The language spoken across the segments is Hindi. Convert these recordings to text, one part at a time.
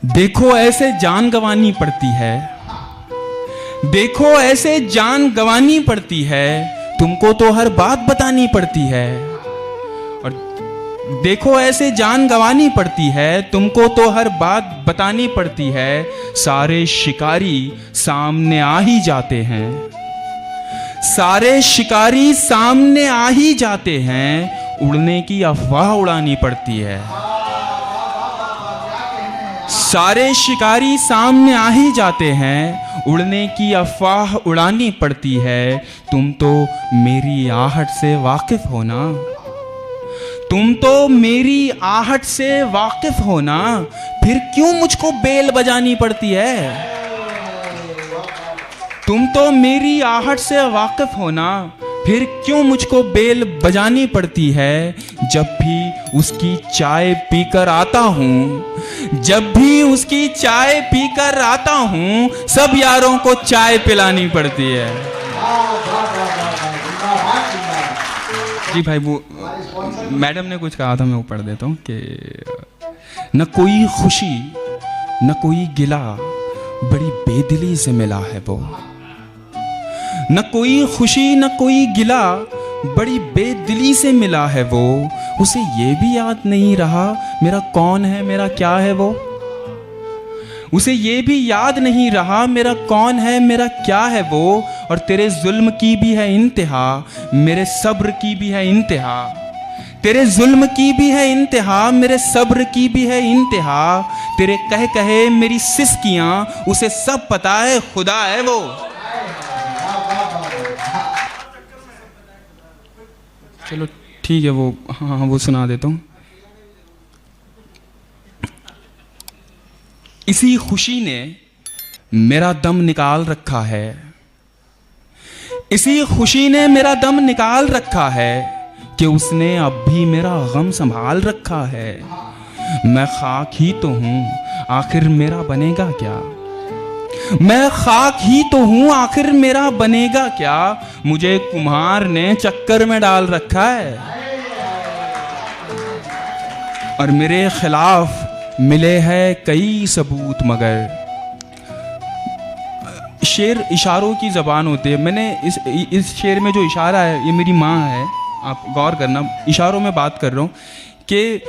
देखो ऐसे जान गंवानी पड़ती है, देखो ऐसे जान गंवानी पड़ती है, तुमको तो हर बात बतानी पड़ती है। और देखो ऐसे जान गंवानी पड़ती है, तुमको तो हर बात बतानी पड़ती है। सारे शिकारी सामने आ ही जाते हैं, सारे शिकारी सामने आ ही जाते हैं, उड़ने की अफवाह उड़ानी पड़ती है। सारे शिकारी सामने आ ही जाते हैं, उड़ने की अफवाह उड़ानी पड़ती है। तुम तो मेरी आहट से वाकिफ हो ना, तुम तो मेरी आहट से वाकिफ हो ना, फिर क्यों मुझको बेल बजानी पड़ती है। तुम तो मेरी आहट से वाकिफ हो ना, फिर क्यों मुझको बेल बजानी पड़ती है। जब भी उसकी चाय पीकर आता हूँ, जब भी उसकी चाय पीकर आता हूँ, सब यारों को चाय पिलानी पड़ती है। जी भाई, वो मैडम ने कुछ कहा था, मैं वो पढ़ देता हूँ कि न कोई खुशी न कोई गिला, बड़ी बेदिली से मिला है वो। न कोई खुशी न कोई गिला, बड़ी बेदिली से मिला है वो। उसे ये भी याद नहीं रहा मेरा कौन है मेरा क्या है वो। उसे ये भी याद नहीं रहा मेरा कौन है मेरा क्या है वो। और तेरे जुल्म की भी है इंतहा, मेरे सब्र की भी है इंतहा। तेरे जुल्म की भी है इंतहा, मेरे सब्र की भी है इंतहा। तेरे कह कहे मेरी सिसकियां, उसे सब पता है खुदा है वो। चलो ठीक है, वो हाँ वो सुना देता हूँ। इसी खुशी ने मेरा दम निकाल रखा है, इसी खुशी ने मेरा दम निकाल रखा है, कि उसने अब भी मेरा गम संभाल रखा है। मैं खाक ही तो हूँ, आखिर मेरा बनेगा क्या। मैं खाक ही तो हूँ, आखिर मेरा बनेगा क्या। मुझे कुम्हार ने चक्कर में डाल रखा है, और मेरे खिलाफ मिले हैं कई सबूत। मगर शेर इशारों की ज़बान होती है। मैंने इस शेर में जो इशारा है, ये मेरी माँ है, आप गौर करना, इशारों में बात कर रहा हूँ कि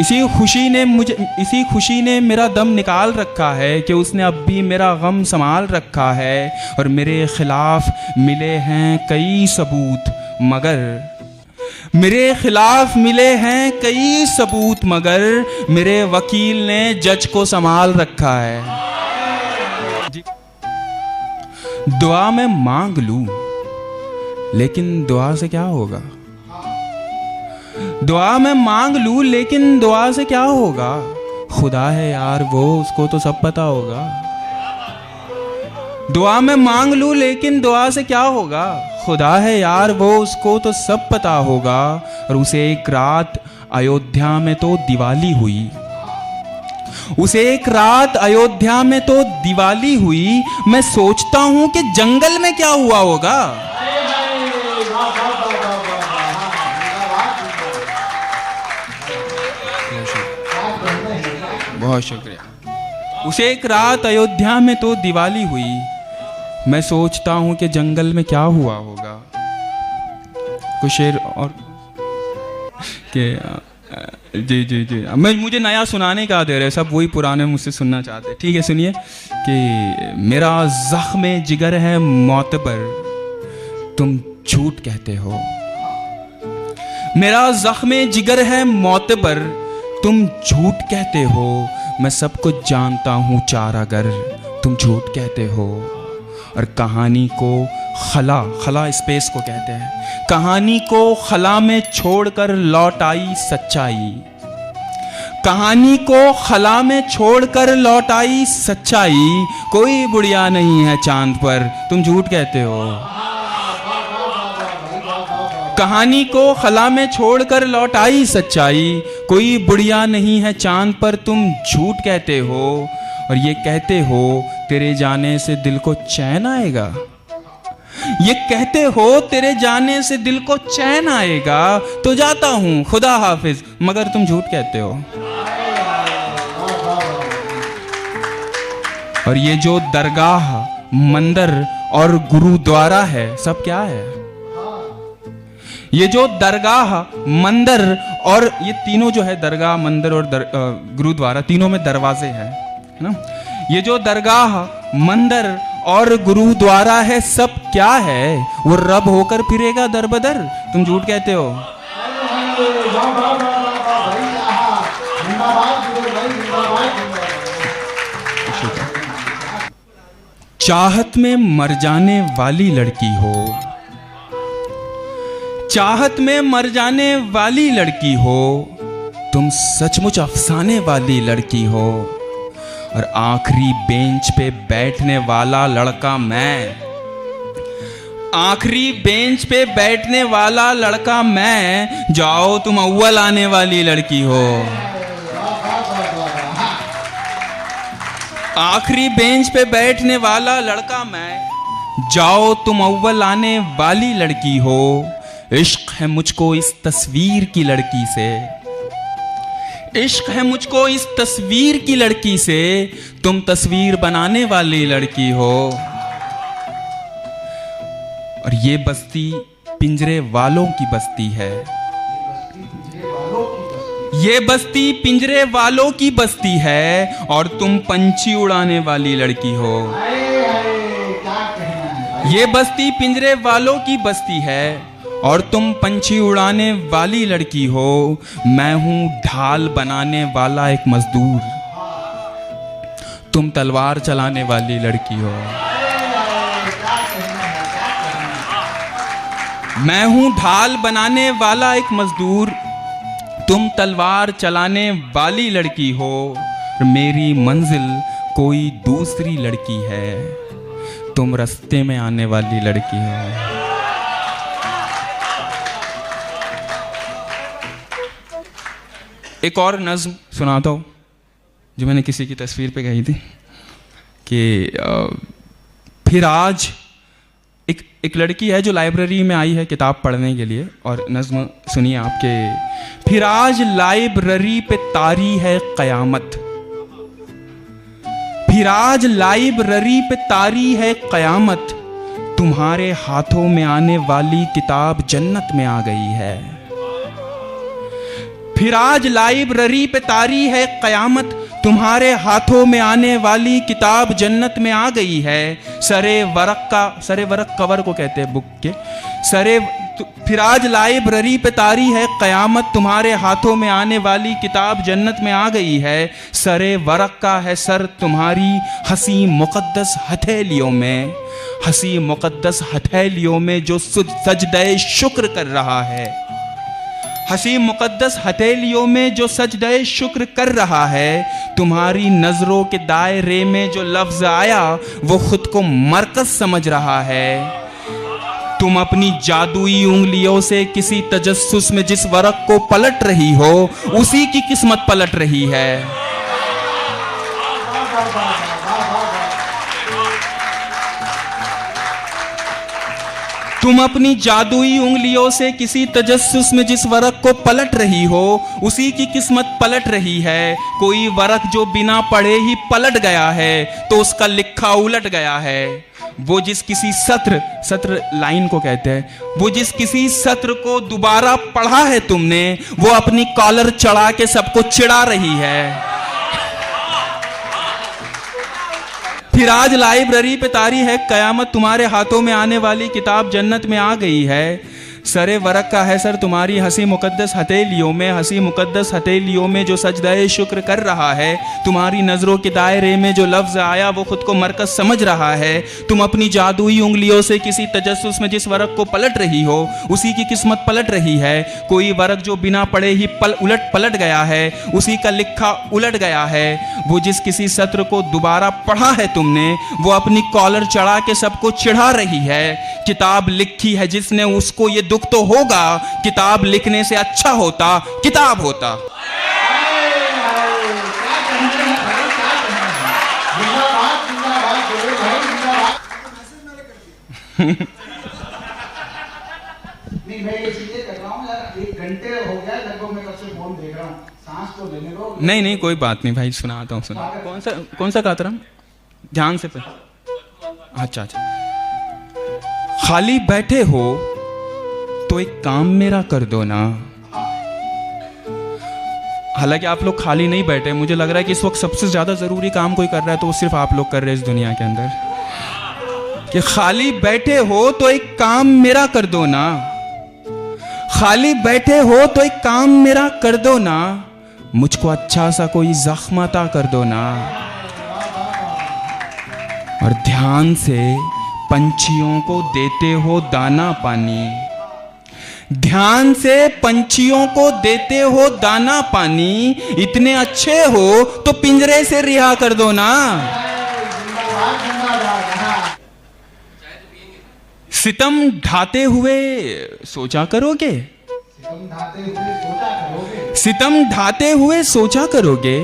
इसी खुशी ने मेरा दम निकाल रखा है, कि उसने अब भी मेरा गम संभाल रखा है। और मेरे खिलाफ मिले हैं कई सबूत, मगर मेरे खिलाफ मिले हैं कई सबूत, मगर मेरे वकील ने जज को संभाल रखा है। दुआ में मांग लूं, लेकिन दुआ से क्या होगा। दुआ में मांग लूं, लेकिन दुआ से क्या होगा। खुदा है यार वो, उसको तो सब पता होगा। दुआ में मांग लूं, लेकिन दुआ से क्या होगा। खुदा है यार वो, उसको तो सब पता होगा। और उसे एक रात अयोध्या में तो दिवाली हुई, उसे एक रात अयोध्या में तो दिवाली हुई। मैं सोचता हूं कि जंगल में क्या हुआ होगा। बहुत शुक्रिया। उसे एक रात अयोध्या में तो दिवाली हुई। मैं सोचता हूं कि जंगल में क्या हुआ होगा। कुछ शेर और के जी जी जी, मुझे नया सुनाने का दे रहे, सब वही पुराने मुझसे सुनना चाहते। ठीक है, सुनिए कि मेरा ज़ख्म जिगर है मोतबर, तुम झूठ कहते हो। मेरा ज़ख्म जिगर है मोतबर, तुम झूठ कहते हो। मैं सब कुछ जानता हूँ चारागर, तुम झूठ कहते हो। और कहानी को खला स्पेस को कहते हैं, कहानी को खला में छोड़कर लौट आई सच्चाई। कहानी को खला में छोड़कर लौट आई सच्चाई। कोई बुढ़िया नहीं है चांद पर, तुम झूठ कहते हो। कहानी को खला में छोड़कर लौट आई सच्चाई। कोई बुढ़िया नहीं है चांद पर, तुम झूठ कहते हो। और ये कहते हो तेरे जाने से दिल को चैन आएगा। ये कहते हो तेरे जाने से दिल को चैन आएगा। तो जाता हूं खुदा हाफिज, मगर तुम झूठ कहते हो। और ये जो दरगाह, मंदिर और गुरुद्वारा है, सब क्या है? ये जो दरगाह, मंदिर और ये तीनों जो है, दरगाह, मंदिर और गुरुद्वारा, तीनों में दरवाजे हैं, है ना? ये जो दरगाह, मंदिर और गुरुद्वारा है, सब क्या है? वो रब होकर फिरेगा दर बदर। तुम झूठ कहते हो। चाहत में मर जाने वाली लड़की हो, चाहत में मर जाने वाली लड़की हो, तुम सचमुच अफसाने वाली लड़की हो। और आखिरी बेंच पे बैठने वाला लड़का मैं, आखिरी बेंच पे बैठने वाला लड़का मैं, जाओ तुम अव्वल आने वाली लड़की हो। आखिरी बेंच पे बैठने वाला लड़का मैं, जाओ तुम अव्वल आने वाली लड़की हो। इश्क है मुझको इस तस्वीर की लड़की से, इश्क है मुझको इस तस्वीर की लड़की से, तुम तस्वीर बनाने वाली लड़की हो। और ये बस्ती पिंजरे वालों की बस्ती है, ये बस्ती पिंजरे वालों की बस्ती है, और तुम पंछी उड़ाने वाली लड़की हो। ये बस्ती पिंजरे वालों की बस्ती है और तुम पंछी उड़ाने वाली लड़की हो। मैं हूं ढाल बनाने वाला एक मजदूर, तुम तलवार चलाने वाली लड़की हो। मैं हूं ढाल बनाने वाला एक मजदूर, तुम तलवार चलाने वाली लड़की हो। मेरी मंजिल कोई दूसरी लड़की है, तुम रास्ते में आने वाली लड़की हो। एक और नज़्म सुनाता हूँ जो मैंने किसी की तस्वीर पे कही थी कि फिर आज एक लड़की है जो लाइब्रेरी में आई है किताब पढ़ने के लिए, और नज़्म सुनिए आपके। फिर आज लाइब्रेरी पे तारी है क़यामत, फिर आज लाइब्रेरी पे तारी है क़यामत, तुम्हारे हाथों में आने वाली किताब जन्नत में आ गई है। फिर आज लाइब्रेरी पे तारी है क़यामत, तुम्हारे हाथों में आने वाली किताब जन्नत में आ गई है। सरे वरक कवर को कहते हैं बुक के, फिर आज लाइब्रेरी पे तारी है क़यामत, तुम्हारे हाथों में आने वाली किताब जन्नत में आ गई है। सरे वरक का है सर तुम्हारी हंसी मुक़द्दस हथेलियों में, हंसी मुक़द्दस हथेलियों में जो सजदे शुक्र कर रहा है, हंसी मुक़द्दस हथेलियों में जो सजदे शुक्र कर रहा है। तुम्हारी नज़रों के दायरे में जो लफ्ज़ आया वो खुद को मरकज़ समझ रहा है। तुम अपनी जादुई उंगलियों से किसी तजस्सुस में जिस वरक को पलट रही हो, उसी की किस्मत पलट रही है। तुम अपनी जादुई उंगलियों से किसी तजस्सुस में जिस वरक को पलट रही हो, उसी की किस्मत पलट रही है। कोई वरक जो बिना पढ़े ही पलट गया है तो उसका लिखा उलट गया है। वो जिस किसी सत्र लाइन को कहते हैं, वो जिस किसी सत्र को दोबारा पढ़ा है तुमने, वो अपनी कॉलर चढ़ा के सबको चिढ़ा रही है। फिर आज लाइब्रेरी पे तारी है क़यामत, तुम्हारे हाथों में आने वाली किताब जन्नत में आ गई है। सरे वरक का है सर तुम्हारी हंसी मुक़द्दस हथेलियों में, हंसी मुक़द्दस हथेलियों में जो सजदे शुक्र कर रहा है। तुम्हारी नज़रों के दायरे में जो लफ्ज़ आया वो खुद को मरकज़ समझ रहा है। तुम अपनी जादुई उंगलियों से किसी तजस्सुस में जिस वरक को पलट रही हो, उसी की किस्मत पलट रही है। कोई वरक जो बिना पढ़े ही पलट गया है, उसी का लिखा उलट गया है। वो जिस किसी सत्र को दोबारा पढ़ा है तुमने, वो अपनी कॉलर चढ़ा के सबको चिढ़ा रही है। किताब लिखी है जिसने, उसको ये दुख तो होगा, किताब लिखने से अच्छा होता किताब होता। नहीं, मैं ये चीजें कर रहा हूँ यार, 1 घंटे हो गया लगभग, मैं कब से फोन देख रहा हूँ, सांस तो लेने दो। नहीं कोई बात नहीं भाई, सुनाता हूँ। सुना कौन सा गाता रहा? ध्यान से अच्छा अच्छा। खाली बैठे हो तो एक काम मेरा कर दो ना। हालांकि आप लोग खाली नहीं बैठे, मुझे लग रहा है कि इस वक्त सबसे ज्यादा जरूरी काम कोई कर रहा है तो वो सिर्फ आप लोग कर रहे हैं इस दुनिया के अंदर, कि खाली बैठे हो तो एक काम मेरा कर दो ना। खाली बैठे हो तो एक काम मेरा कर दो ना, मुझको अच्छा सा कोई जख्म अता कर दो ना। और ध्यान से पंछियों को देते हो दाना पानी, ध्यान से पंछियों को देते हो दाना पानी, इतने अच्छे हो तो पिंजरे से रिहा कर दो ना। सितम ढाते हुए सोचा करोगे, सितम ढाते हुए सोचा करोगे,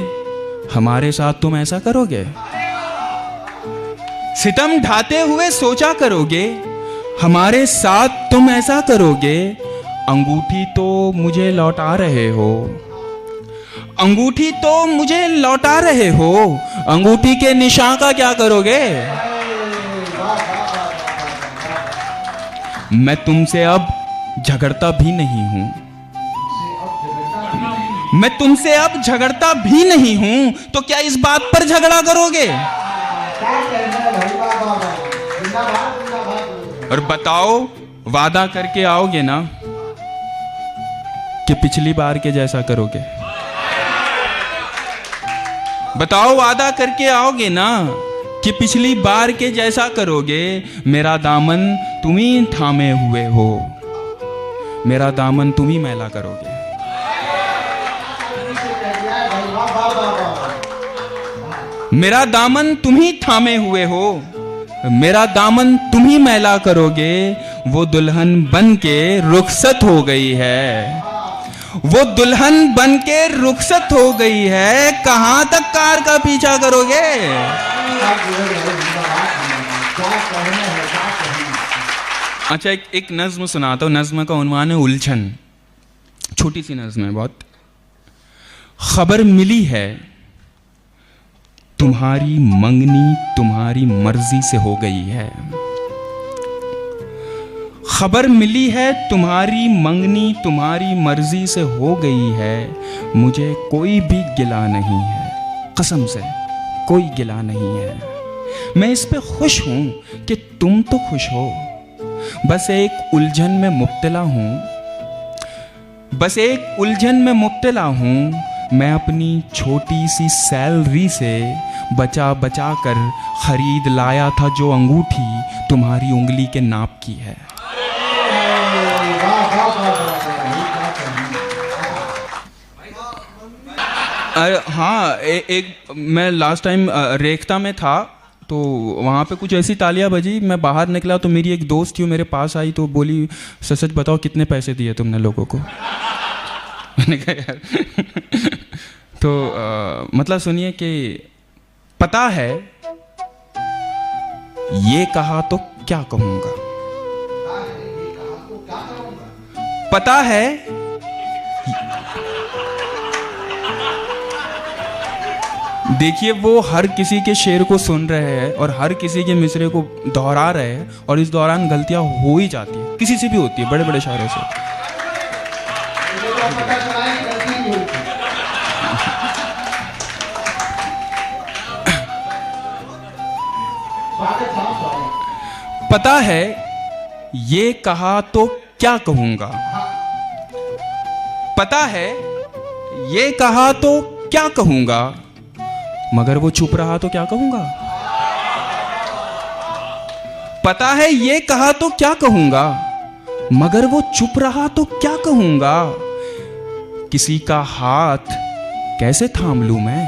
हमारे साथ तुम ऐसा करोगे। सितम ढाते हुए सोचा करोगे, हमारे साथ तुम ऐसा करोगे। अंगूठी तो मुझे लौटा रहे हो, अंगूठी तो मुझे लौटा रहे हो, अंगूठी के निशान का क्या करोगे। मैं तुमसे अब झगड़ता भी नहीं हूं, मैं तुमसे अब झगड़ता भी नहीं हूं, तो क्या इस बात पर झगड़ा करोगे। और बताओ, वादा करके आओगे ना कि पिछली बार के जैसा करोगे। बताओ, वादा करके आओगे ना कि पिछली बार के जैसा करोगे। मेरा दामन तुम ही थामे हुए हो, मेरा दामन तुम ही मैला करोगे। मेरा दामन तुम ही थामे हुए हो, मेरा दामन तुम ही मैला करोगे। वो दुल्हन बन के रुखसत हो गई है, वो दुल्हन बन के रुखसत हो गई है, कहां तक कार का पीछा करोगे। अच्छा, एक नज्म सुनाता हूं। नज्म का उन्वान है उलझन। छोटी सी नज्म है बहुत। खबर मिली है तुम्हारी मंगनी तुम्हारी मर्जी से हो गई है, खबर मिली है तुम्हारी मंगनी तुम्हारी मर्जी से हो गई है। मुझे कोई भी गिला नहीं है, कसम से कोई गिला नहीं है। मैं इस पे खुश हूं कि तुम तो खुश हो। बस एक उलझन में मुब्तला हूं, बस एक उलझन में मुब्तला हूं। मैं अपनी छोटी सी सैलरी से बचा बचा कर खरीद लाया था जो अंगूठी तुम्हारी उंगली के नाप की है। हाँ, एक मैं लास्ट टाइम रेखता में था तो वहाँ पे कुछ ऐसी तालियां बजी। मैं बाहर निकला तो मेरी एक दोस्त थी, वो मेरे पास आई तो बोली, सच सच बताओ कितने पैसे दिए तुमने लोगों को। मैंने कहा यार तो मतलब सुनिए कि पता है ये कहा तो क्या कहूंगा, पता है देखिए वो हर किसी के शेर को सुन रहे हैं और हर किसी के मिसरे को दोहरा रहे हैं और इस दौरान गलतियां हो ही जाती है, किसी से भी होती है, बड़े बड़े शायरों से। पता है ये कहा तो क्या कहूंगा, पता है ये कहा तो क्या कहूंगा, मगर वो चुप रहा तो क्या कहूंगा। पता है ये कहा तो क्या कहूंगा, मगर वो चुप रहा तो क्या कहूंगा। किसी का हाथ कैसे थाम लूं मैं,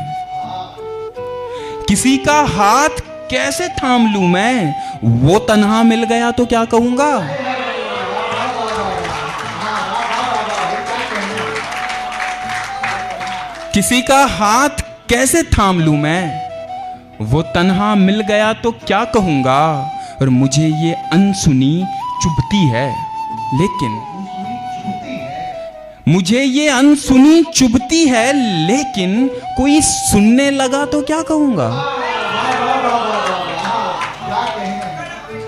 किसी का हाथ कैसे थाम लूं मैं, वो तन्हा मिल गया तो क्या कहूंगा। किसी का हाथ कैसे थाम लूं मैं, वो तन्हा मिल गया तो क्या कहूंगा। और मुझे ये अनसुनी चुभती है लेकिन, मुझे ये अनसुनी चुभती है लेकिन, कोई सुनने लगा तो क्या कहूंगा।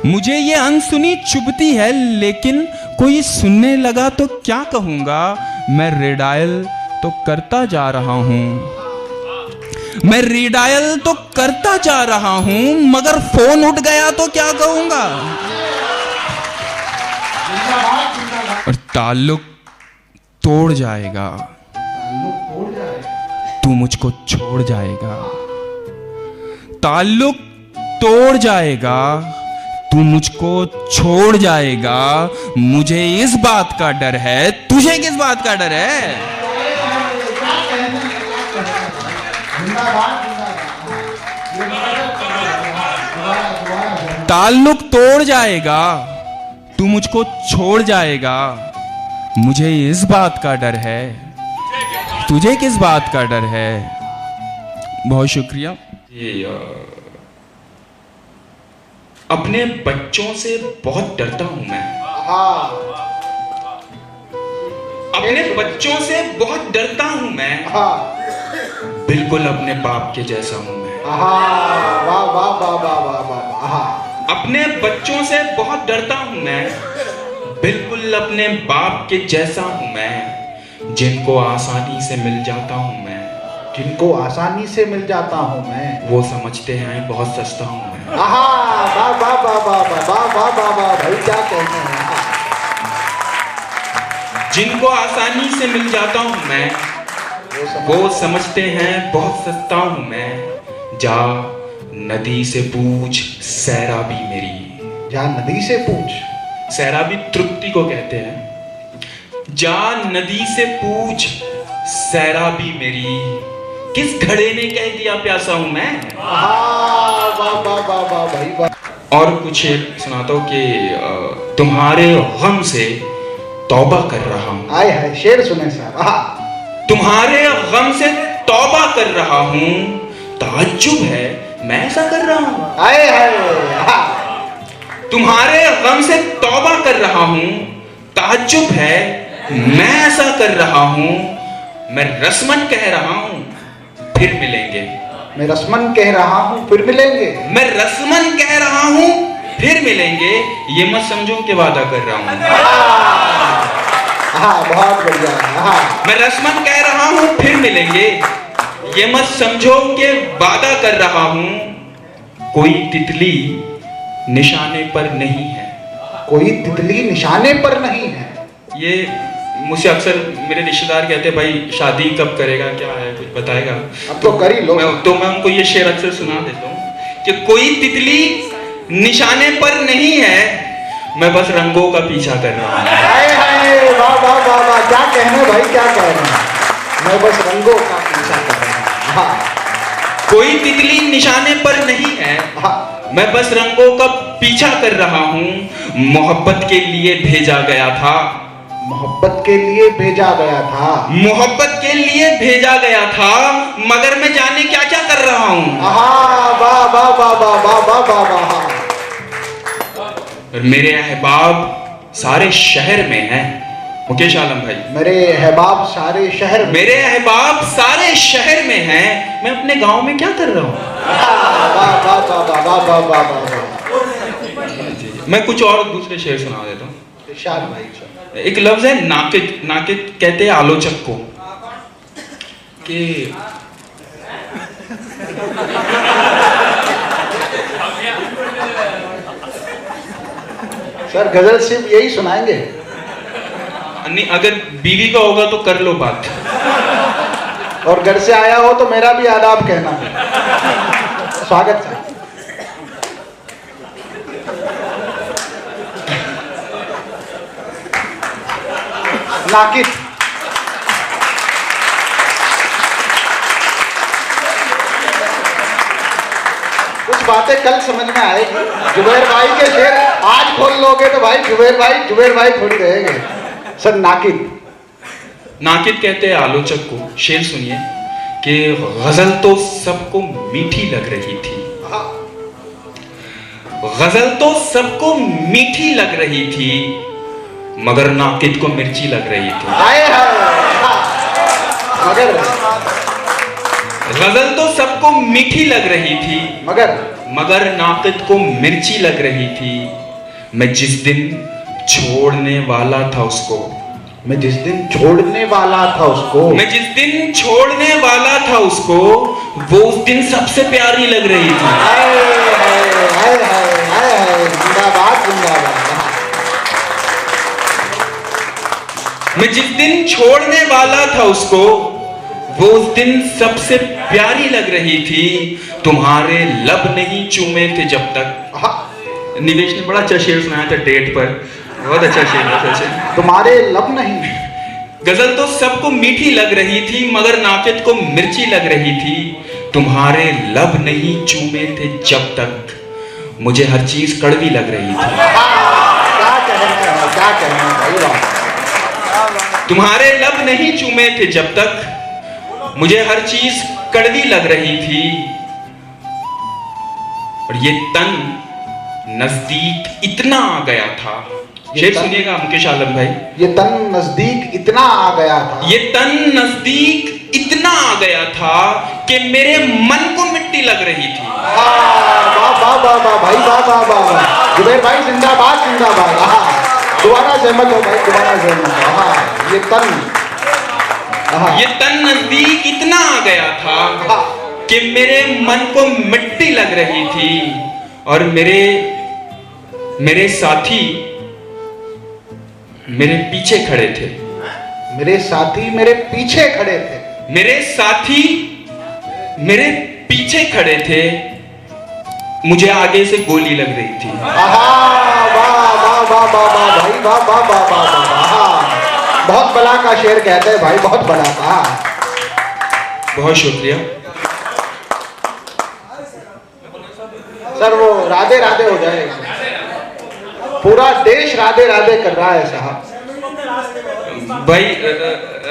मुझे ये अनसुनी चुभती है, लेकिन कोई सुनने लगा तो क्या कहूंगा। मैं रिडायल तो करता जा रहा हूं, मैं रिडायल तो करता जा रहा हूं, मगर फोन उठ गया तो क्या कहूंगा। और ताल्लुक तोड़ जाएगा, तू मुझको छोड़ जाएगा। ताल्लुक तोड़ जाएगा, तू मुझको छोड़ जाएगा। मुझे इस बात का डर है, तुझे किस बात का डर है। ताल्लुक तोड़ जाएगा, तू मुझको छोड़ जाएगा। मुझे इस बात का डर है, तुझे किस बात का डर है। बहुत शुक्रिया। अपने बच्चों से बहुत डरता हूं मैं। अपने बच्चों से बहुत डरता हूं मैं। बिल्कुल अपने बाप के जैसा हूं मैं। वाह वाह वाह वाह वाह वाह। अपने बच्चों से बहुत डरता हूं मैं, बिल्कुल अपने बाप के जैसा हूं मैं। जिनको आसानी से मिल जाता हूं मैं, जिनको आसानी से मिल जाता हूं मैं, वो समझते हैं बहुत सस्ता हूं मैं। वाह वाह वाह वाह वाह वाह वाह वाह भाई, क्या कहते हैं। जिनको आसानी से मिल जाता हूं मैं, वो समझते हैं बहुत सस्ता हूं मैं। जा नदी से पूछ सैराबी मेरी। जा नदी से पूछ, सैराबी तृप्ति को कहते हैं। जा नदी से पूछ सैराबी मेरी, किस घड़े ने कह दिया प्यासा हूं मैं। वाह वाह वाह वाह भाई वाह। और कुछ सुनाता हूं कि तुम्हारे गम से तौबा कर रहा हूं। आए हाय, शेर सुने साहब। तुम्हारे गम से तौबा कर रहा हूं, ताज्जुब है मैं ऐसा कर रहा हूं। आए हाय, तुम्हारे गम से तौबा कर रहा हूं, ताज्जुब है मैं ऐसा कर रहा हूं। मैं रस्मन कह रहा हूं फिर मिलेंगे। मैं रस्मन कह रहा हूं फिर मिलेंगे। मैं रस्मन कह रहा हूं फिर मिलेंगे, ये मत समझो कि वादा कर रहा हूं। बहुत बढ़िया। मैं रस्मन कह रहा हूं फिर मिलेंगे, ये मत समझो कि वादा कर रहा हूं। कोई तितली निशाने पर नहीं है। कोई तितली निशाने पर नहीं है। ये मुझसे अक्सर मेरे रिश्तेदार कहते हैं भाई शादी कब करेगा, क्या है कुछ बताएगा। अब तो कर ही लो। मैं उनको ये शेर अक्सर सुना देता हूँ कि कोई तितली निशाने पर नहीं है, मैं बस रंगों का पीछा कर रहा हूँ। हाय हाय, वाह वाह वाह वाह, क्या कहने भाई, क्या कह रहे हैं। मैं बस रंगों का पीछा कर रहा हूँ। कोई तितली निशाने पर नहीं है, मैं बस रंगों का पीछा कर रहा हूँ। मोहब्बत के लिए भेजा गया था। मोहब्बत के लिए भेजा गया था। मोहब्बत के लिए भेजा गया था, मगर मैं जाने क्या क्या कर रहा हूँ। वाह वाह वाह वाह वाह वाह वाह वाह। मेरे अहबाब सारे शहर में हैं। मुकेश आलम भाई, मेरे अहबाब सारे शहर में। मेरे अहबाब सारे शहर में हैं, मैं अपने गांव में क्या कर रहा हूँ। वाह वाह वाह वाह वाह वाह वाह वाह। मैं कुछ और दूसरे शेर सुना देता हूँ। इरशाद भाई। एक लफ्ज है नाकिद। नाकिद कहते हैं आलोचक को कि सर गजल सिर्फ यही सुनाएंगे। नहीं, अगर बीवी का होगा तो कर लो बात। और घर से आया हो तो मेरा भी आदाब कहना। स्वागत है। नाकिद। कुछ बातें कल समझ में आएगी। जुबैर भाई के शेर आज खोल लोगे तो भाई जुबैर भाई थोड़ी रहेंगे। सर नाकिद। नाकिद कहते हैं आलोचक को। शेर सुनिए कि गजल तो सबको मीठी लग रही थी। गजल तो सबको मीठी लग रही थी, मगर नाकिद को मिर्ची लग रही थी। मगर गजल तो सबको मीठी लग रही थी, मगर मगर नाकिद को मिर्ची लग रही थी। मैं जिस दिन छोड़ने वाला था उसको, मैं जिस दिन छोड़ने वाला था उसको, मैं जिस दिन छोड़ने वाला था उसको, वो उस दिन सबसे प्यारी लग रही थी। हाय हाय हाय हाय हाय हाय, जिंदाबाद जिंदाबाद। मैं जिस दिन छोड़ने वाला था उसको, वो उस दिन सबसे प्यारी लग रही थी। तुम्हारे लब नहीं चूमे थे जब तक। हाँ, निवेश ने बड़ा अच्छा शेर सुनाया था डेट पर, बहुत अच्छा शेर था सच। तुम्हारे लब नहीं। गजल तो सबको मीठी लग रही थी, मगर नाकिद को मिर्ची लग रही थी। तुम्हारे लब नहीं चूमे थे जब तक, मुझे हर चीज कड़वी लग रही थी। क्या कहना है भाई बात। तुम्हारे लब नहीं चूमे थे जब तक, मुझे हर चीज कड़वी लग रही थी। और ये तन नजदीक इतना आ गया था। शेर सुनिएगा मुकेश आलम भाई। ये तन नजदीक इतना आ गया था, ये तन नजदीक इतना आ गया था कि मेरे मन को मिट्टी लग रही थी। वाह वाह वाह वाह भाई, वाह वाह वाह वाह। जुबैर भाई जिंदाबाद जिंदाबाद। दोबारा सहमत हो भाई, दोबारा सहमत हो। ये तन नजदीक इतना आ गया था कि मेरे मन को मिट्टी लग रही थी। और मेरे साथी मेरे पीछे खड़े थे। मेरे साथी मेरे पीछे खड़े थे। मेरे साथी मेरे पीछे खड़े थे, मुझे आगे से गोली लग रही थी। वाह वाह वाह वाह वाह भाई, वाह वाह वाह वाह वाह। बहुत बला का शेर कहते हैं भाई, बहुत बला का। बहुत शुक्रिया सर। वो राधे राधे हो जाएगा, पूरा देश राधे राधे कर रहा है साहब। भाई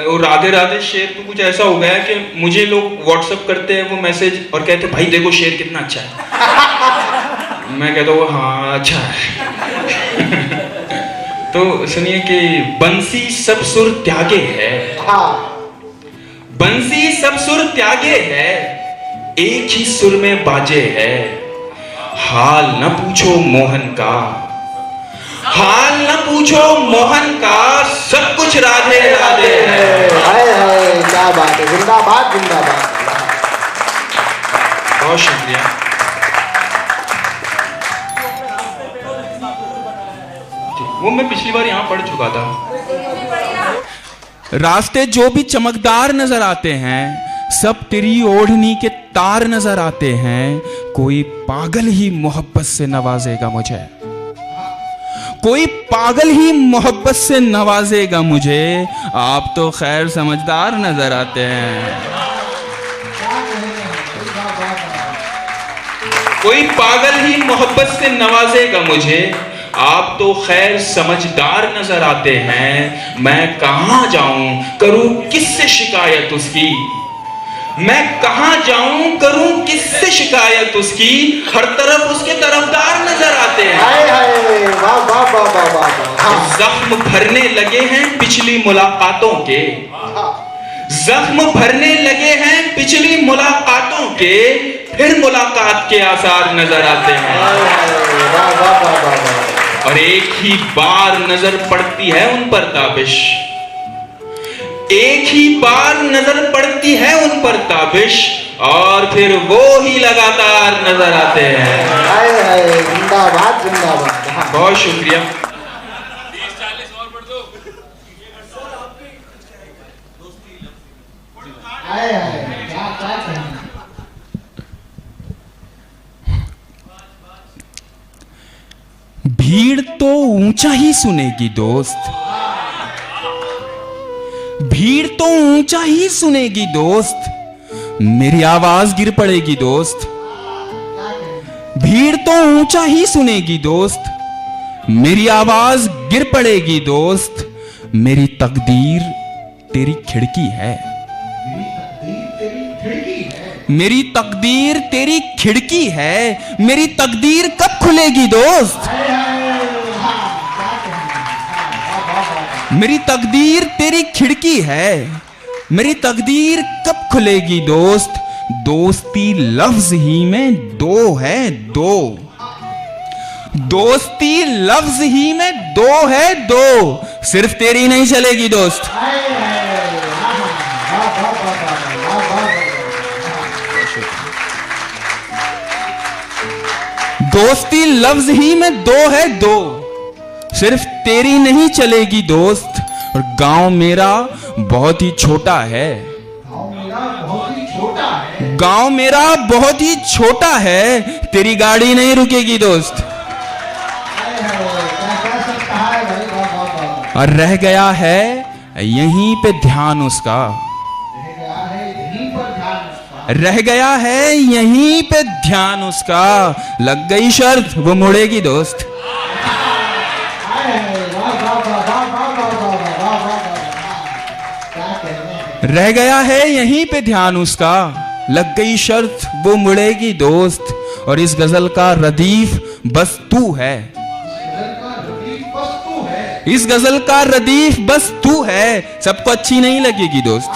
वो राधे राधे शेर तो कुछ ऐसा हो गया कि मुझे लोग व्हाट्सएप करते हैं वो मैसेज और कहते हैं भाई देखो शेर कितना अच्छा है। मैं कहता हूँ हाँ अच्छा है। तो सुनिए कि बंसी सब सुर त्यागे है। हाँ, बंसी सब सुर त्यागे है, एक ही सुर में बाजे है। हाल न पूछो मोहन का, हाल न पूछो मोहन का, सब कुछ राधे राधे है। हाय हाय, क्या बात है, जिंदाबाद जिंदाबाद। बहुत शुक्रिया। वो मैं पिछली बार यहाँ पढ़ चुका था। रास्ते जो भी चमकदार नजर आते हैं, सब तेरी ओढ़नी के तार नजर आते हैं। कोई पागल ही मोहब्बत से नवाजेगा मुझे, कोई पागल ही मोहब्बत से नवाजेगा मुझे। आप तो खैर समझदार नजर आते हैं। कोई पागल ही मोहब्बत से नवाजेगा मुझे, आप तो खैर समझदार नजर आते हैं। मैं कहां जाऊं करूं किससे शिकायत उसकी, मैं कहां जाऊं करूं किससे शिकायत उसकी। हर तरफ उसके तरफदार नजर आते हैं। हाय हाय, वाह वाह वाह वाह वाह। जख्म भरने लगे हैं पिछली मुलाकातों के, जख्म भरने लगे हैं पिछली मुलाकातों के, फिर मुलाकात के आसार नजर आते हैं। वाह वाह वाह वाह। और एक ही बार नजर पड़ती है उन पर ताबिश, एक ही बार नजर पड़ती है उन पर ताबिश, और फिर वो ही लगातार नजर आते हैं। हाय हाय, जिंदाबाद जिंदाबाद। बहुत शुक्रिया। हाय हाय, क्या क्या कहना। भीड़ तो ऊंचा ही सुनेगी दोस्त, भीड़ तो ऊंचा ही सुनेगी दोस्त, मेरी आवाज गिर पड़ेगी दोस्त। भीड़ तो ऊंचा ही सुनेगी दोस्त, मेरी आवाज गिर पड़ेगी दोस्त। मेरी तकदीर तेरी खिड़की है, मेरी तकदीर तेरी खिड़की है, मेरी तकदीर कब खुलेगी दोस्त। मेरी तकदीर तेरी खिड़की है, मेरी तकदीर कब खुलेगी दोस्त। दोस्ती लफ्ज ही में दो है दो, दोस्ती लफ्ज ही में दो है दो, सिर्फ तेरी नहीं चलेगी दोस्त। दोस्ती लफ्ज ही में दो है दो, सिर्फ तेरी नहीं चलेगी दोस्त। और गांव मेरा बहुत ही छोटा है, गांव मेरा बहुत ही छोटा है, तेरी गाड़ी नहीं रुकेगी दोस्त। और रह गया है यहीं पे ध्यान उसका, रह गया है यहीं पे ध्यान उसका, लग गई शर्त वो मुड़ेगी दोस्त। रह गया है यहीं पे ध्यान उसका, लग गई शर्त वो मुड़ेगी दोस्त। और इस गजल का रदीफ बस तू है, इस गजल का रदीफ बस तू है, सबको अच्छी नहीं लगेगी दोस्त।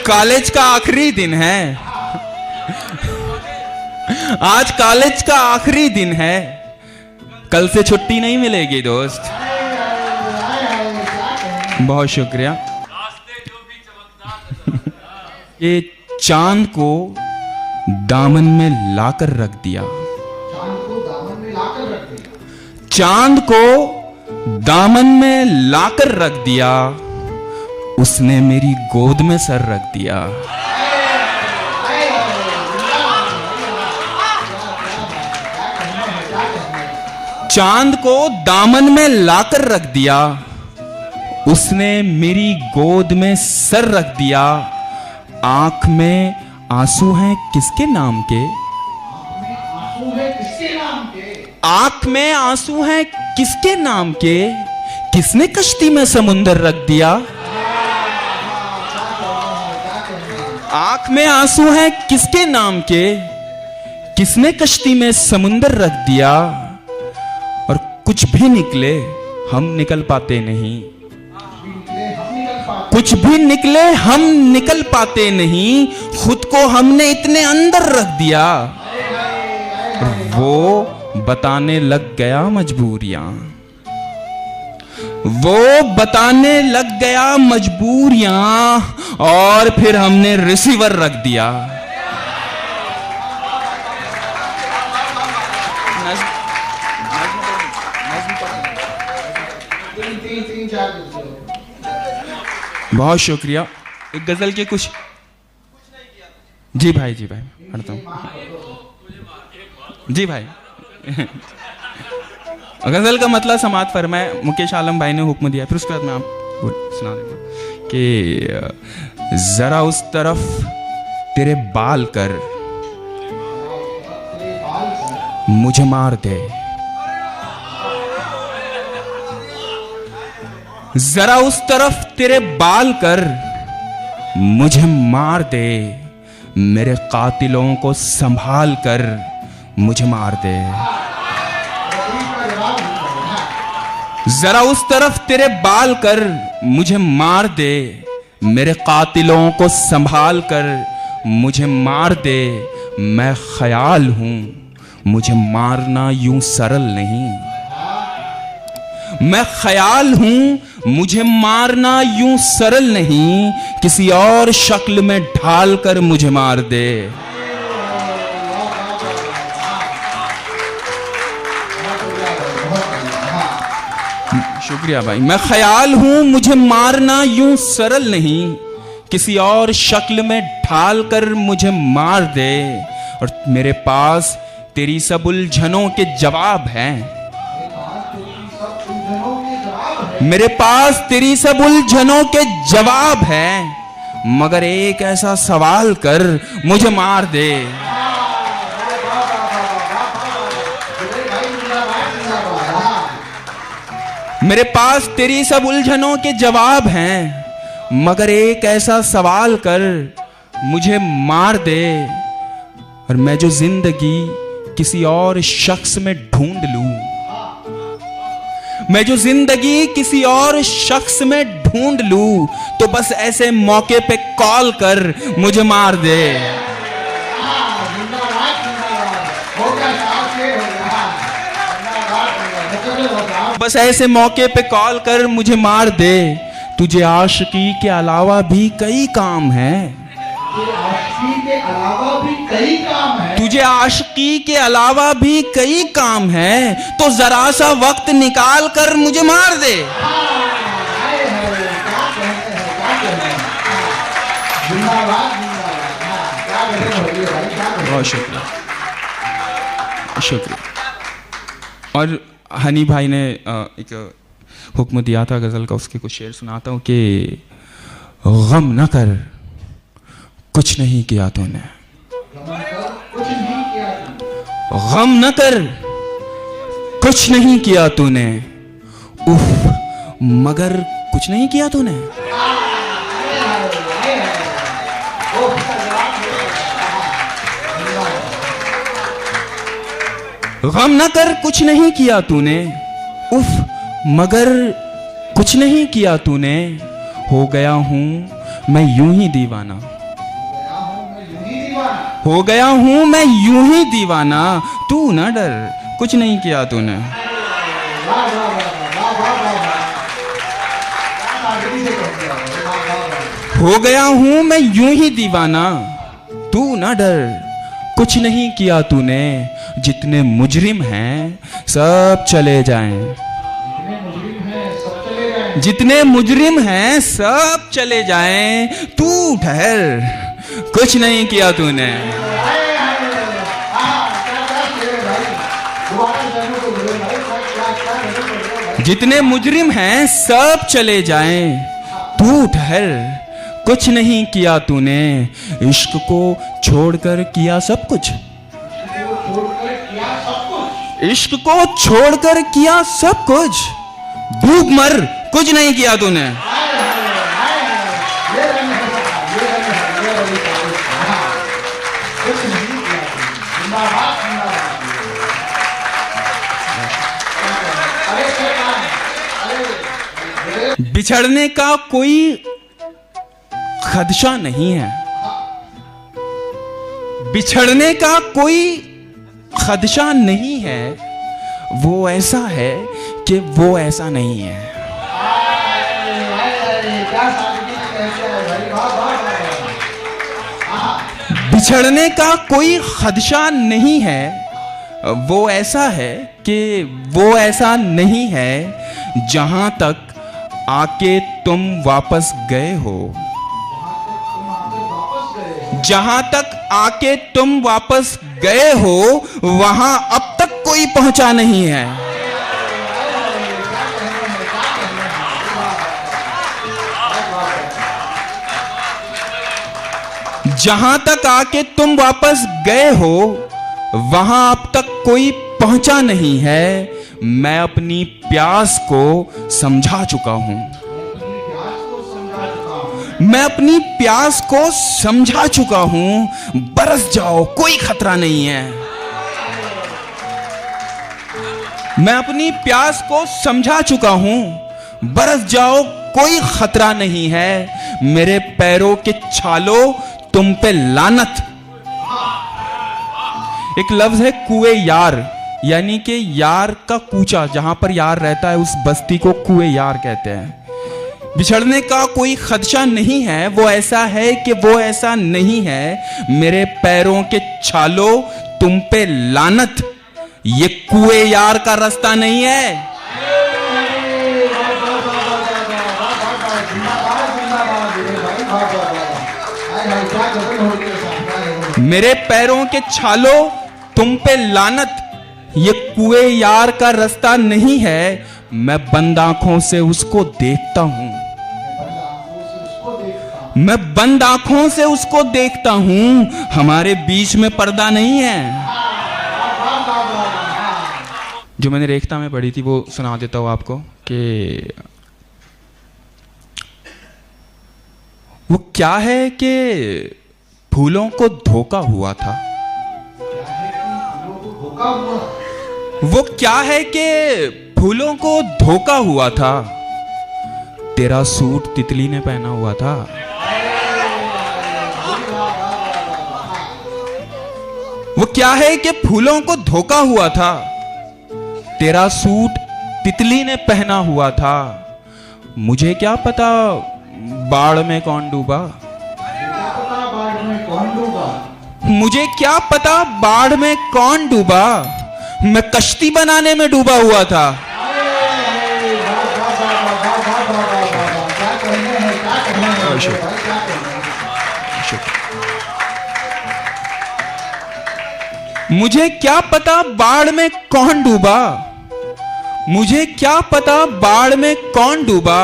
कॉलेज का आखिरी दिन है, आज कॉलेज का आखिरी दिन है, कल से छुट्टी नहीं मिलेगी दोस्त। बहुत शुक्रिया। ये चांद को दामन में लाकर रख दिया, चांद को दामन में लाकर रख दिया, उसने मेरी गोद में सर रख दिया। चांद को दामन में लाकर रख दिया, उसने मेरी गोद में सर रख दिया। आंख में आंसू हैं किसके नाम के, आंख में आंसू हैं किसके नाम के, किसने कश्ती में समुंदर रख दिया। आंख में आंसू हैं किसके नाम के, किसने कश्ती में समुंदर रख दिया। और कुछ भी निकले हम निकल पाते नहीं, कुछ भी निकले हम निकल पाते नहीं, खुद को हमने इतने अंदर रख दिया। वो बताने लग गया मजबूरियां, वो बताने लग गया मजबूरियां, और फिर हमने रिसीवर रख दिया। बहुत शुक्रिया। एक गजल के कुछ जी भाई पढ़ता हूँ जी भाई। गजल का मतलब समात फरमाए, मुकेश आलम भाई ने हुक्म दिया, फिर उसके बाद मैं आप सुना दूंगा कि जरा उस तरफ तेरे बाल कर मुझे मार दे, जरा उस तरफ तेरे बाल कर मुझे मार दे, मेरे कातिलों को संभाल कर मुझे मार दे। जरा उस तरफ तेरे बाल कर मुझे मार दे, मेरे कातिलों को संभाल कर मुझे मार दे। मैं ख्याल हूं मुझे मारना यूं सरल नहीं, मैं ख्याल हूं मुझे मारना यूं सरल नहीं, किसी और शक्ल में ढाल कर मुझे मार दे। शुक्रिया भाई। मैं ख्याल हूं मुझे मारना यूं सरल नहीं, किसी और शक्ल में ढाल कर मुझे मार दे। और मेरे पास तेरी सब उलझनों के जवाब हैं, मेरे पास तेरी सब उलझनों के जवाब हैं, मगर एक ऐसा सवाल कर मुझे मार दे। मेरे पास तेरी सब उलझनों के जवाब हैं, मगर एक ऐसा सवाल कर मुझे मार दे। और मैं जो जिंदगी किसी और शख्स में ढूंढ लूं, मैं जो जिंदगी किसी और शख्स में ढूंढ लूं तो बस ऐसे मौके पे कॉल कर मुझे मार दे। बस ऐसे मौके पे कॉल कर मुझे मार दे। तुझे आशिकी के अलावा भी कई काम हैं। तुझे आशिकी के अलावा भी कई काम हैं, तो जरा सा वक्त निकाल कर मुझे मार दे। बहुत शुक्रिया, शुक्रिया। और हनी भाई ने एक हुक्म दिया था गज़ल का, उसके कुछ शेर सुनाता हूँ कि गम न कर कुछ नहीं किया तूने, गम न कर कुछ नहीं किया तूने, उफ मगर कुछ नहीं किया तूने। गम न कर कुछ नहीं किया तूने, उफ मगर कुछ नहीं किया तूने। हो गया हूं मैं यूं ही दीवाना, हो गया हूं मैं यूं ही दीवाना। तू ना डर कुछ नहीं किया तूने। हो गया हूं मैं यूं ही दीवाना, तू ना डर कुछ नहीं किया तूने। जितने मुजरिम हैं सब चले जाएं, जितने मुजरिम हैं सब चले जाएं। तू ठहर कुछ नहीं किया तूने। जितने मुजरिम हैं सब चले जाएं, तू ठहर कुछ नहीं किया तूने। इश्क को छोड़कर किया सब कुछ, इश्क को छोड़कर किया सब कुछ। डूब मर कुछ नहीं किया तूने। बिछड़ने का कोई खदशा नहीं है, बिछड़ने का कोई खदशा नहीं है। वो ऐसा है कि वो ऐसा नहीं है। बिछड़ने का कोई खदशा नहीं है, वो ऐसा है कि वो ऐसा नहीं है। जहां तक आके तुम वापस गए हो, जहां तक आके तुम वापस गए हो, वहां अब तक कोई पहुंचा नहीं है। जहां तक आके तुम वापस गए हो, वहां अब तक कोई पहुंचा नहीं है। मैं अपनी प्यास को समझा चुका हूं, मैं अपनी प्यास को समझा चुका हूं। बरस जाओ कोई खतरा नहीं है। मैं अपनी प्यास को समझा चुका हूं, बरस जाओ कोई खतरा नहीं है। मेरे पैरों के छालो तुम पे लानत। एक लफ्ज है कुए यार, यानी कि यार का कूचा, जहां पर यार रहता है उस बस्ती को कुए यार कहते हैं। बिछड़ने का कोई खदशा नहीं है, वो ऐसा है कि वो ऐसा नहीं है। मेरे पैरों के छालो तुम पे लानत, ये कुए यार का रास्ता नहीं है। मेरे पैरों के छालो तुम पे लानत, ये कुए यार का रास्ता नहीं है। मैं बंद आंखों से उसको देखता हूं, मैं बंद आंखों से उसको देखता हूं। हमारे बीच में पर्दा नहीं है। जो मैंने रेखता में पढ़ी थी वो सुना देता हूं आपको कि वो क्या है कि फूलों को धोखा हुआ था। वो क्या है कि फूलों को धोखा हुआ था, तेरा सूट तितली ने पहना हुआ था। वो क्या है कि फूलों को धोखा हुआ था, तेरा सूट तितली ने पहना हुआ था। मुझे क्या पता बाढ़ में कौन डूबा, मुझे क्या पता बाढ़ में कौन डूबा, मैं कश्ती बनाने में डूबा हुआ था। मुझे क्या पता बाढ़ में कौन डूबा, मुझे क्या पता बाढ़ में कौन डूबा,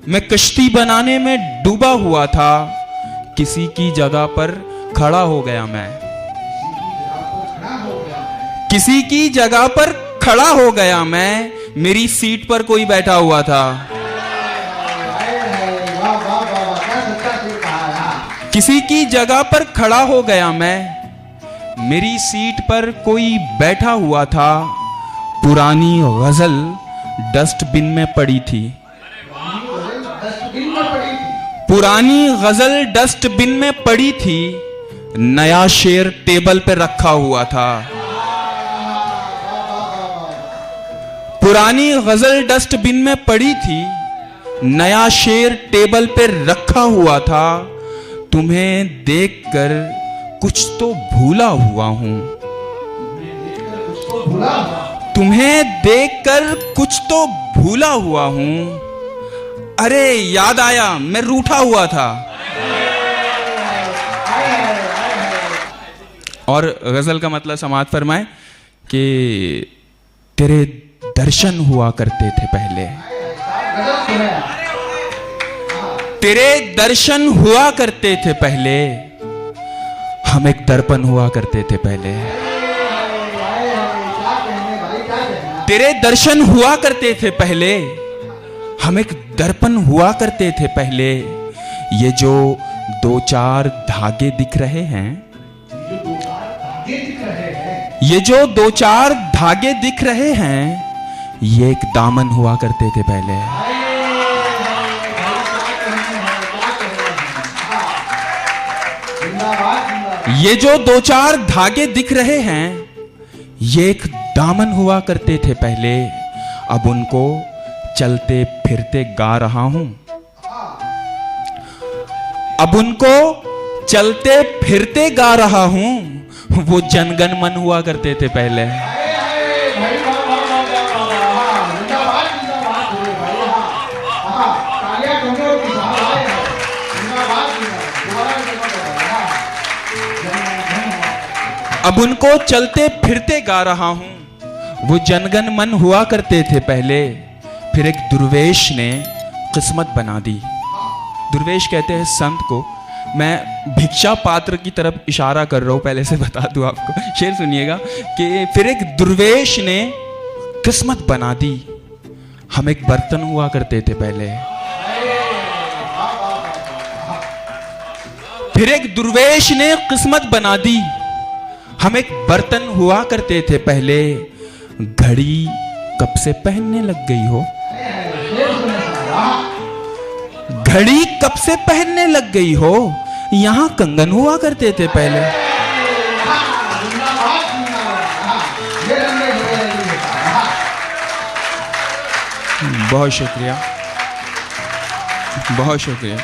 मैं कश्ती बनाने में डूबा हुआ था। किसी की जगह पर खड़ा हो गया मैं, किसी की जगह पर खड़ा हो गया मैं, मेरी सीट पर कोई बैठा हुआ था। किसी की जगह पर खड़ा हो गया मैं, मेरी सीट पर कोई बैठा हुआ था। पुरानी गजल डस्टबिन में पड़ी थी, पुरानी गजल डस्टबिन में पड़ी थी, नया शेर टेबल पे रखा हुआ था। पुरानी गजल डस्टबिन में पड़ी थी, नया शेर टेबल पे रखा हुआ था। तुम्हें देखकर कुछ तो भूला हुआ हूं, तुम्हें देखकर कुछ तो भूला हुआ हूं। अरे याद आया मैं रूठा हुआ था। और गजल का मतलब समाप्त फरमाए कि तेरे दर्शन हुआ करते थे पहले, तेरे दर्शन हुआ करते थे पहले, हम एक दर्पण हुआ करते थे पहले। तेरे दर्शन हुआ करते थे पहले, हम एक दर्पण हुआ करते थे पहले। ये जो दो चार धागे दिख रहे हैं, ये जो दो चार धागे दिख रहे हैं, ये एक दामन हुआ करते थे पहले। ये जो दो चार धागे दिख रहे हैं, ये एक दामन हुआ करते थे पहले। अब उनको चलते फिरते गा रहा हूं, अब उनको चलते फिरते गा रहा हूं। वो जनगण मन हुआ करते थे पहले। अब उनको चलते फिरते गा रहा हूं, वो जनगण मन हुआ करते थे पहले। फिर एक दुर्वेश ने किस्मत बना दी। दुर्वेश कहते हैं संत को। मैं भिक्षा पात्र की तरफ इशारा कर रहा हूं, पहले से बता दूं आपको। शेर सुनिएगा कि फिर एक दुर्वेश ने किस्मत बना दी। हम एक बर्तन हुआ करते थे पहले। फिर एक दुर्वेश ने किस्मत बना दी। हम एक बर्तन हुआ करते थे पहले। घड़ी कब से पहनने लग गई हो, घड़ी कब से पहनने लग गई हो, यहां कंगन हुआ करते थे पहले। बहुत शुक्रिया, बहुत शुक्रिया।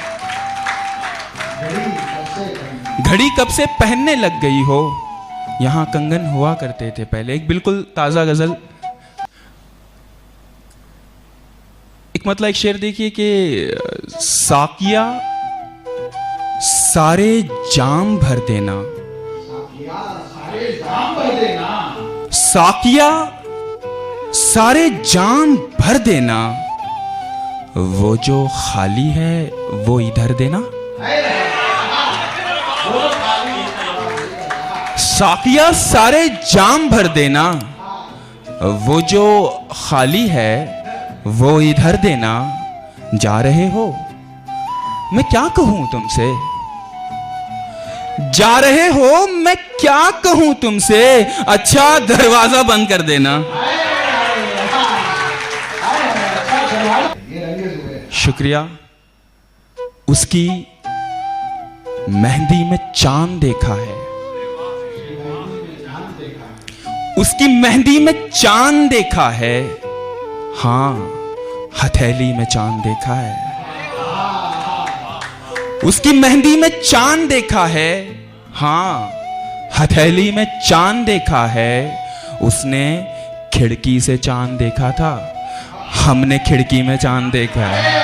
घड़ी कब से पहनने लग गई हो, यहां कंगन हुआ करते थे पहले। एक बिल्कुल ताजा गजल। एक मतलब एक शेर देखिए कि साकिया सारे जाम भर देना, साकिया सारे जाम भर देना, वो जो खाली है वो इधर देना। साकिया सारे जाम भर देना, वो जो खाली है वो इधर देना। जा रहे हो, मैं क्या कहूं तुमसे, जा रहे हो मैं क्या कहूं तुमसे, अच्छा दरवाजा बंद कर देना। शुक्रिया। उसकी मेहंदी में चांद देखा है, उसकी मेहंदी में चांद देखा है, हां हथेली में चांद देखा है। उसकी मेहंदी में चांद देखा है, हां हथेली में चांद देखा है। उसने खिड़की से चांद देखा था, हमने खिड़की में चांद देखा है।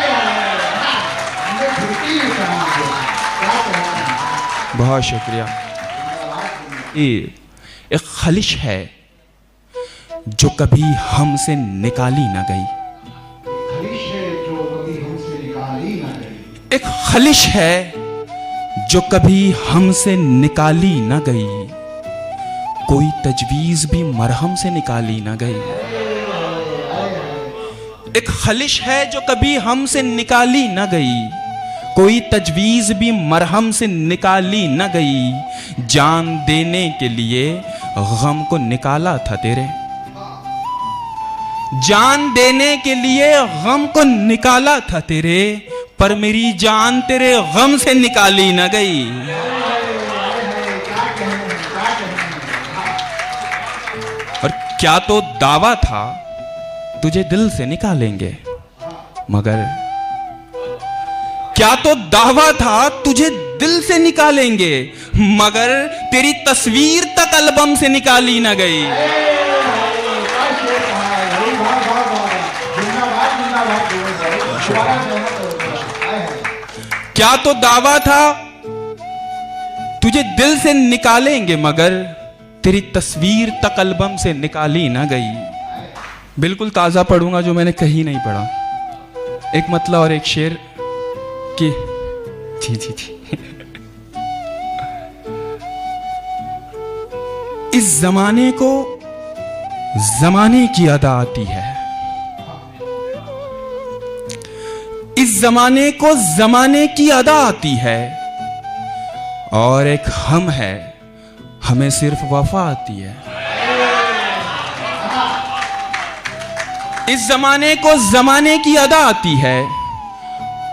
बहुत शुक्रिया। एक खलिश है जो कभी हमसे निकाली ना गई, एक खलिश है जो कभी हमसे निकाली ना गई, कोई तजवीज भी मरहम से निकाली ना गई। एक खलिश है जो कभी हमसे निकाली ना गई, कोई तजवीज भी मरहम से निकाली न गई। जान देने के लिए गम को निकाला था तेरे, जान देने के लिए गम को निकाला था तेरे, पर मेरी जान तेरे गम से निकाली न गई। और क्या तो दावा था तुझे दिल से निकालेंगे, मगर क्या तो दावा था तुझे दिल से निकालेंगे, मगर तेरी तस्वीर तक एल्बम से निकाली ना गई। क्या तो दावा था तुझे दिल से निकालेंगे, मगर तेरी तस्वीर तक एल्बम से निकाली ना गई। बिल्कुल ताजा पढ़ूंगा जो मैंने कहीं नहीं पढ़ा। एक मतलब और एक शेर की जी इस जमाने को जमाने की अदा आती है, इस जमाने को जमाने की अदा आती है, और एक हम है हमें सिर्फ वफा आती है। इस जमाने को जमाने की अदा आती है,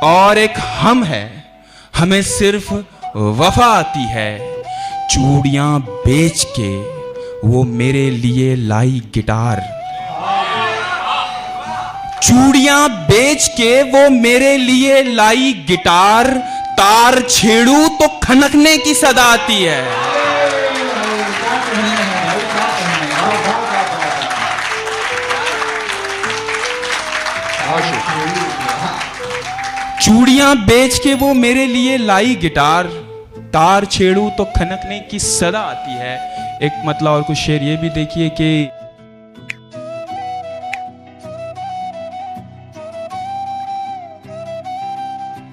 और एक हम है हमें सिर्फ वफा आती है। चूड़ियां बेच के वो मेरे लिए लाई गिटार, चूड़ियां बेच के वो मेरे लिए लाई गिटार, तार छेड़ू तो खनकने की सदा आती है। चूड़ियां बेच के वो मेरे लिए लाई गिटार, तार छेड़ू तो खनकने की सदा आती है। एक मतलब और कुछ शेर ये भी देखिए कि